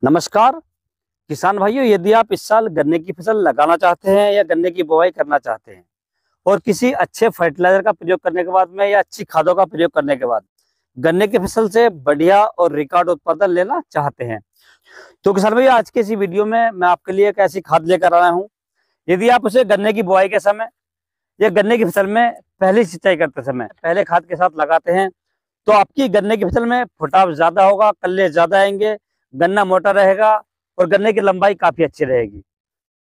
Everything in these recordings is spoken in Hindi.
नमस्कार किसान भाइयों, यदि आप इस साल गन्ने की फसल लगाना चाहते हैं या गन्ने की बुवाई करना चाहते हैं और किसी अच्छे फर्टिलाइजर का प्रयोग करने के बाद में या अच्छी खादों का प्रयोग करने के बाद गन्ने की फसल से बढ़िया और रिकॉर्ड उत्पादन लेना चाहते हैं, तो किसान भाइयों आज की इसी वीडियो में मैं आपके लिए एक ऐसी खाद लेकर आया हूँ। यदि आप उसे गन्ने की बुआई के समय या गन्ने की फसल में पहली सिंचाई करते समय पहले खाद के साथ लगाते हैं तो आपकी गन्ने की फसल में फुटाव ज्यादा होगा, कल्ले ज्यादा आएंगे, गन्ना मोटा रहेगा और गन्ने की लंबाई काफी अच्छी रहेगी।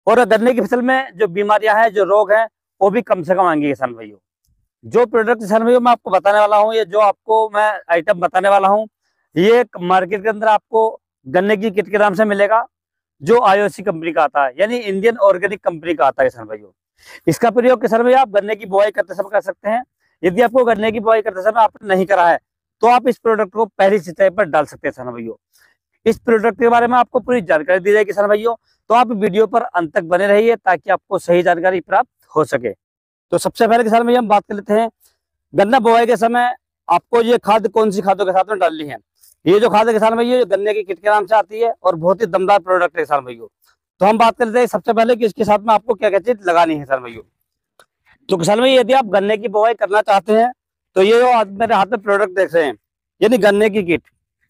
और गन्ने की फसल में जो बीमारियां हैं, जो रोग हैं, वो भी कम से कम आएंगे किसान भाइयों। जो प्रोडक्ट किसान भाइयों मैं आपको बताने वाला हूँ, ये जो आपको मैं आइटम बताने वाला हूँ, ये मार्केट के अंदर आपको गन्ने की किट के नाम से मिलेगा, जो आईओसी कंपनी का आता है, यानी इंडियन ऑर्गेनिक कंपनी का आता है किसान भाइयों। इसका प्रयोग किसान भाई आप गन्ने की बुआई करते समय कर सकते हैं। यदि आपको गन्ने की बुआई करते समय आपने नहीं करा है तो आप इस प्रोडक्ट को पहली सिंचाई पर डाल सकते हैं किसान भाइयों। इस प्रोडक्ट के बारे में आपको पूरी जानकारी दी जाएगी किसान भाइयों, तो आप वीडियो पर अंत तक बने रहिए ताकि आपको सही जानकारी प्राप्त हो सके। तो सबसे पहले किसान भैया हम बात कर लेते हैं गन्ना बुआई के समय आपको ये खाद कौन सी खादों के साथ में डालनी है। ये जो खाद है किसान भैया गन्ने की किट के नाम से आती है और बहुत ही दमदार प्रोडक्ट है किसान भैया। तो हम बात कर लेते हैं सबसे पहले कि इसके साथ में आपको क्या क्या चीज लगानी है किसान भैया। तो किसान भैया यदि आप गन्ने की बुआई करना चाहते हैं तो ये जो आज मेरे हाथ में प्रोडक्ट देख रहे हैं, यानी गन्ने की किट,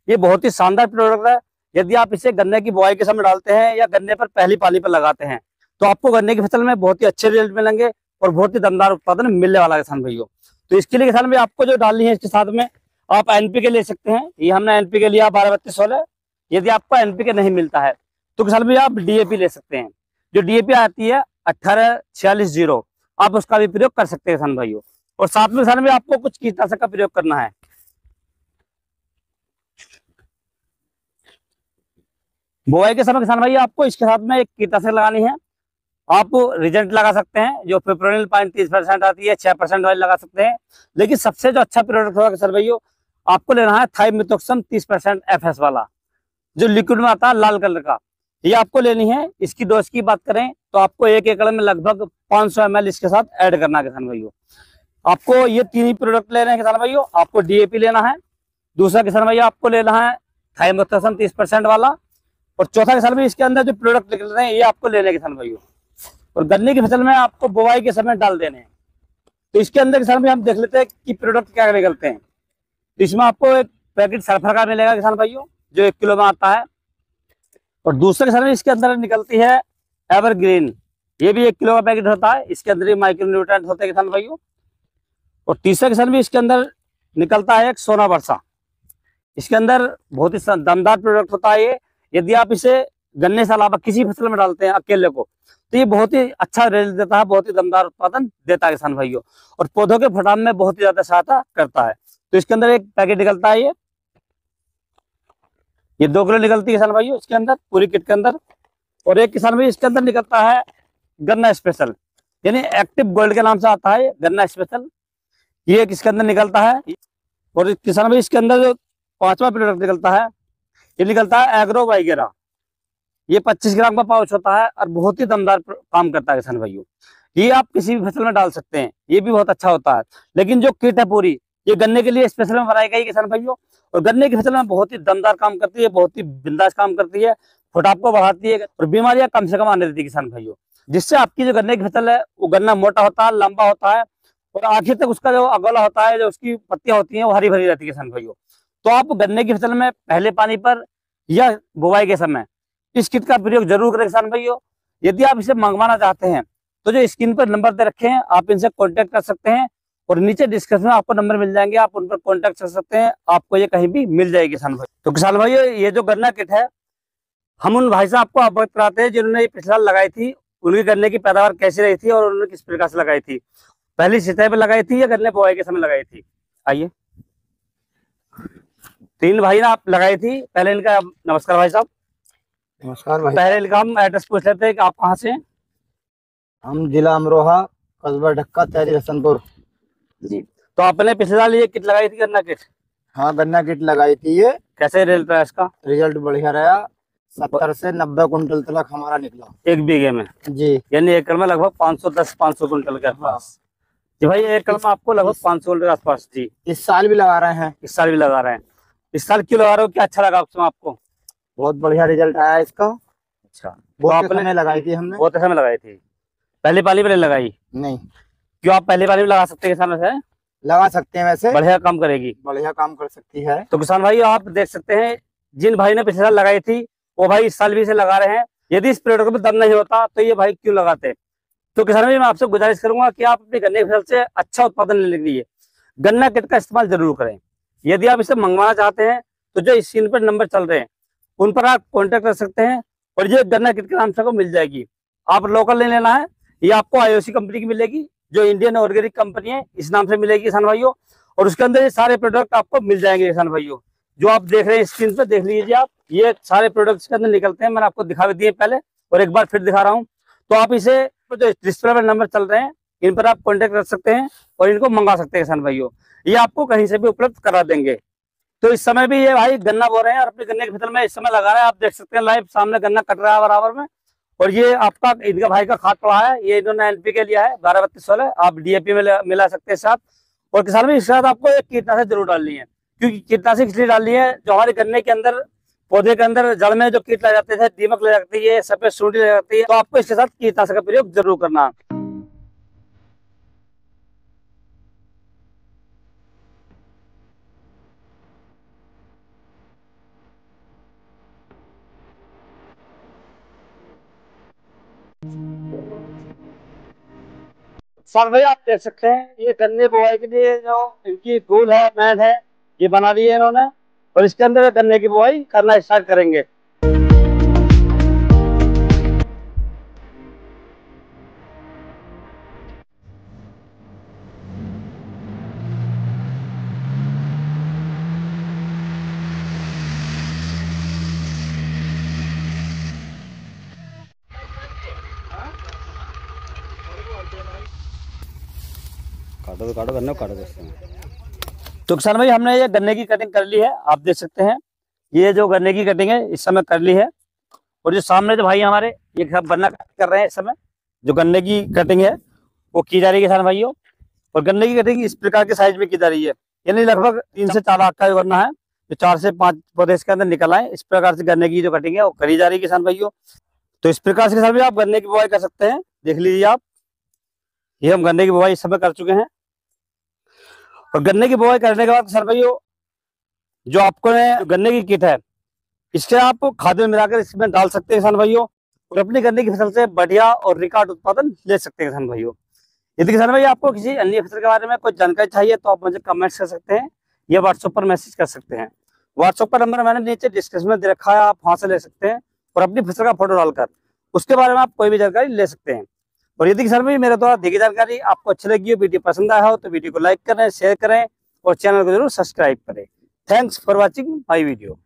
ये बहुत ही शानदार प्रोडक्ट है। यदि आप इसे गन्ने की बुआई के समय डालते हैं या गन्ने पर पहली पानी पर लगाते हैं तो आपको गन्ने की फसल में बहुत ही अच्छे रिजल्ट मिलेंगे और बहुत ही दमदार उत्पादन मिलने वाला है किसान भैया। तो इसके लिए किसान भाई आपको जो डालनी है इसके साथ में आप एनपीके ले सकते हैं। ये हमने एनपीके लिया 12-32-16। यदि आपको एनपीके नहीं मिलता है तो किसान भाई आप डीएपी ले सकते हैं। जो डीएपी आती है 18-46-0, आप उसका भी प्रयोग कर सकते हैं किसान भाइयों। और साथ में किसान भाई आपको कुछ कीटनाशक का प्रयोग करना है। बुआई के समय किसान भाई आपको इसके साथ में एक कीटनाशक लगानी है। आप रिजेंट लगा सकते हैं, जो पिप्रोनिल 30% आती है, 6% वाली लगा सकते हैं। लेकिन सबसे जो अच्छा प्रोडक्ट होगा किसान भाइयों, आपको लेना है थाइमिथोक्सम 30% एफएस वाला, जो लिक्विड में आता है लाल कलर का। ये आपको लेनी है। इसकी डोज की बात करें तो आपको 1 एकड़ में लगभग 500 ml इसके साथ ऐड करना है किसान भाइयों। आपको ये तीन ही प्रोडक्ट लेने हैं किसान भाइयों। आपको डीएपी लेना है, दूसरा किसान भाइयों आपको लेना है थाइमिथोक्सम 30% वाला, और चौथा किसान भाई इसके अंदर जो प्रोडक्ट निकल रहे हैं ये आपको लेने किसान भाइयों। और गन्ने की फसल में आपको बुआई के समय डाल देने हैं। तो इसके अंदर किसान भाई हम देख लेते हैं कि प्रोडक्ट क्या निकलते हैं। तो इसमें आपको एक पैकेट सल्फर का मिलेगा किसान भाइयों, जो 1 किलो में आता है। और दूसरे किसान भाई इसके अंदर निकलती है एवरग्रीन, ये भी 1 किलो का पैकेट होता है। इसके अंदर ही माइक्रो न्यूट्रिएंट होते हैं किसान भाइयों। और तीसरा किसान भाई इसके अंदर निकलता है एक सोना वर्षा। इसके अंदर बहुत ही दमदार प्रोडक्ट होता है ये। यदि आप इसे गन्ने से अलावा किसी फसल में डालते हैं अकेले को तो ये बहुत ही अच्छा रिजल्ट देता है, बहुत ही दमदार उत्पादन देता है किसान भाइयों, और पौधों के फटाम में बहुत ही ज्यादा सहायता करता है। तो इसके अंदर एक पैकेट निकलता है ये 2 किलो निकलती है किसान भाइयों इसके अंदर, पूरी किट के अंदर। और एक किसान भाई इसके अंदर निकलता है गन्ना स्पेशल, यानी एक्टिव गोल्ड के नाम से आता है गन्ना स्पेशल, ये इसके अंदर निकलता है। और किसान भाई इसके अंदर जो 5वां प्रोडक्ट निकलता है ये निकलता है एग्रो वगैरह। ये 25 ग्राम का पाउच होता है और बहुत ही दमदार काम करता है किसान भाइयों। ये आप किसी भी फसल में डाल सकते हैं, ये भी बहुत अच्छा होता है। लेकिन जो किट है पूरी ये गन्ने के लिए स्पेशल में बनाई गई किसान भाइयों, और गन्ने की फसल में बहुत ही दमदार काम करती है, बहुत ही बिंदास काम करती है, फुटाव को बढ़ाती है और बीमारियां कम से कम आने देती है किसान भाइयों। जिससे आपकी जो गन्ने की फसल है वो गन्ना मोटा होता है, लंबा होता है, और आखिर तक उसका जो अगोला होता है, जो उसकी पत्तियां होती हैं वो हरी भरी रहती है किसान भाइयों। तो आप गन्ने की फसल में पहले पानी पर या बुवाई के समय इस किट का प्रयोग जरूर करें किसान भाइयों। यदि आप इसे मंगवाना चाहते हैं तो जो स्क्रीन पर नंबर दे रखे हैं आप इनसे कांटेक्ट कर सकते हैं, और नीचे डिस्क्रिप्शन में आपको नंबर मिल जाएंगे, आप उन पर कांटेक्ट कर सकते हैं, आपको ये कहीं भी मिल जाएगी किसान भाई। तो किसान भाइयों ये जो गन्ना किट है हम उन भाई साहब आपको अवगत कराते हैं जिन्होंने ये पिछला लगाई थी, उनकी गन्ने की पैदावार कैसी रही थी और उन्होंने किस प्रकार से लगाई थी, पहली सिंचाई पर लगाई थी या गन्ने बुआई के समय लगाई थी। आइए, 3 भाई ना आप लगाई थी। पहले इनका नमस्कार भाई साहब। नमस्कार भाई। पहले इनका हम एड्रेस पूछ लेते हैं कि आप कहाँ से हैं। हम जिला अमरोहा, कस्बा ढक्का, तहसील हसनपुर जी। तो आपने पिछले साल ये किट लगाई थी गन्ना किट? हाँ, गन्ना किट लगाई थी। ये कैसे रिजल्ट रहा इसका? रिजल्ट बढ़िया रहा। 70 से 90 कुंटल तक हमारा निकला 1 बीघे में जी, यानी एकड़ में लगभग 510-500 कुंटल के आसपास। जी भाई, एकड़ में आपको लगभग 500 कुंटल के आसपास। जी, इस साल भी लगा रहे हैं। इस साल भी लगा रहे हैं। इस साल क्यों लगा रहे हो, क्या अच्छा लगा उसमें आपको? बहुत बढ़िया रिजल्ट आया इसका। अच्छा, तो बहुत आपने समय लगाई थी हमने। बहुत समय लगाई थी, पहली पाली में नहीं लगाई? नहीं, क्यों, आप पहली पाली में लगा सकते हैं किसान से, लगा सकते हैं, वैसे बढ़िया काम करेगी। बढ़िया काम कर सकती है। तो किसान भाई आप देख सकते हैं, जिन भाई ने पिछले साल लगाई थी वो भाई इस साल भी इसे लगा रहे हैं। यदि इस प्रोडक्ट में दम नहीं होता तो ये भाई क्यों लगाते? तो किसान भाई मैं आपसे गुजारिश करूंगा कि आप अपनी गन्ने की फसल से अच्छा उत्पादन लेने के लिए गन्ना किट का इस्तेमाल जरूर करें। यदि आप इसे मंगवाना चाहते हैं तो जो स्क्रीन पर नंबर चल रहे हैं उन पर आप कॉन्टेक्ट कर सकते हैं और ये गन्ना किट के नाम से आपको मिल जाएगी। आप लोकल नहीं लेना है, ये आपको आईओसी कंपनी की मिलेगी, जो इंडियन ऑर्गेनिक कंपनी है, इस नाम से मिलेगी किसान भाइयों। और उसके अंदर ये सारे प्रोडक्ट आपको मिल जाएंगे किसान भाइयों, जो आप देख रहे हैं स्क्रीन पर, देख लीजिए आप, ये सारे प्रोडक्ट्स के अंदर निकलते हैं। मैंने आपको दिखा भी दिए पहले और एक बार फिर दिखा रहा हूँ। तो आप इसे जो डिस्प्ले पर नंबर चल रहे हैं इन पर आप कॉन्टेक्ट कर सकते हैं और इनको मंगा सकते हैं किसान भाइयों, ये आपको कहीं से भी उपलब्ध करा देंगे। तो इस समय भी ये भाई गन्ना बो रहे हैं और अपने गन्ने की फसल में इस समय लगा रहे हैं। आप देख सकते हैं लाइव सामने गन्ना कट रहा है बराबर में। और ये आपका इनका भाई का खाद पड़ा है, ये इन्होंने एनपीके लिया है 12-32-16, आप डीएपी में मिला सकते हैं साथ। और किसान भाई इसके साथ आपको एक कीटनाशक जरूर डालनी है, क्योंकि कीटनाशक इसलिए डालनी है, जो हमारे गन्ने के अंदर पौधे के अंदर जड़ में जो कीट लग जाते थे, दीमक लग जाती है, सफेद सूंडी लग जाती है, तो आपको इसके साथ कीटनाशक का प्रयोग जरूर करना है। सर भाई आप देख सकते हैं ये गन्ने बुआई के लिए जो इनकी टूल है, मैट है, ये बना दी है इन्होंने और इसके अंदर गन्ने की बुआई करना स्टार्ट करेंगे। काटो गन्ने को काटो दोस्तों। तो किसान भाई हमने ये गन्ने की कटिंग कर ली है, आप देख सकते हैं ये जो गन्ने की कटिंग है इस समय कर ली है। और जो सामने जो भाई हमारे ये सब गन्ना कर रहे हैं, इस समय जो गन्ने की कटिंग है वो की जा रही है किसान भाइयों। और गन्ने की कटिंग इस प्रकार के साइज में की जा रही है, यानी लगभग 3 से 4 आंख का गन्ना है, जो 4 से 5 पौधे इसके अंदर निकल आए। इस प्रकार से गन्ने की जो कटिंग है वो करी जा रही है किसान भाइयों। तो इस प्रकार से किसान भाई आप गन्ने की बुआई कर सकते हैं, देख लीजिए आप, ये हम गन्ने की बुआई इस समय कर चुके हैं। और गन्ने की बुआई करने के बाद किसान भाइयों जो आपको गन्ने की किट है इसके आप खाद में मिलाकर इसमें डाल सकते हैं किसान भाइयों, और अपनी गन्ने की फसल से बढ़िया और रिकॉर्ड उत्पादन ले सकते हैं किसान भाइयों। यदि किसान भाई आपको किसी अन्य फसल के बारे में कोई जानकारी चाहिए तो आप मुझे कमेंट्स कर सकते हैं या व्हाट्सएप पर मैसेज कर सकते हैं। व्हाट्सएप पर नंबर मैंने नीचे डिस्क्रिप्शन में दे रखा है, आप वहां से ले सकते हैं और अपनी फसल का फोटो डालकर उसके बारे में आप कोई भी जानकारी ले सकते हैं। और यदि किसान भाई मेरे द्वारा दी गई जानकारी आपको अच्छी लगी हो, वीडियो पसंद आया हो तो वीडियो को लाइक करें, शेयर करें और चैनल को जरूर सब्सक्राइब करें। Thanks for watching my video.